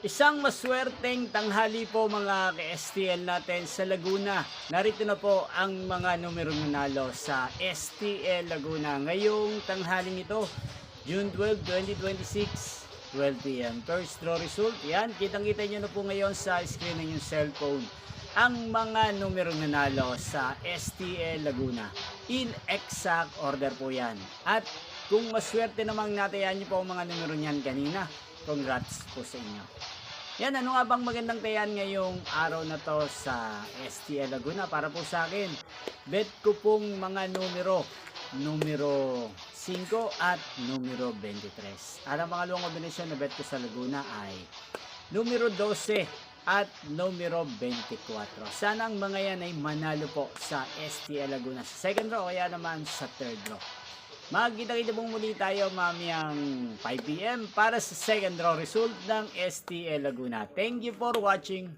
Isang maswerteng tanghali po mga ka-STL natin sa Laguna. Narito na po ang mga numerong nanalo sa STL Laguna ngayong tanghaling ito, June 12, 2026, 12 p.m. First draw result, yan, kitang-kita nyo na po ngayon sa screen ng inyong cellphone ang mga numerong nanalo sa STL Laguna. In exact order po yan. At kung maswerte namang natayan nyo po ang mga numero niyan kanina, congrats po sa inyo. Yan, ano nga bang magandang tayan ngayong araw na to sa STL Laguna para po sa akin? Bet ko pong mga numero 5 at numero 23. At ang pangalawang kombinasyon na bet ko sa Laguna ay numero 12 at numero 24. Sana ang mga yan ay manalo po sa STL Laguna sa second draw o kaya naman sa third draw. Magkita-kita pong muli tayo mamayang 5 p.m. para sa second draw result ng STL Laguna. Thank you for watching.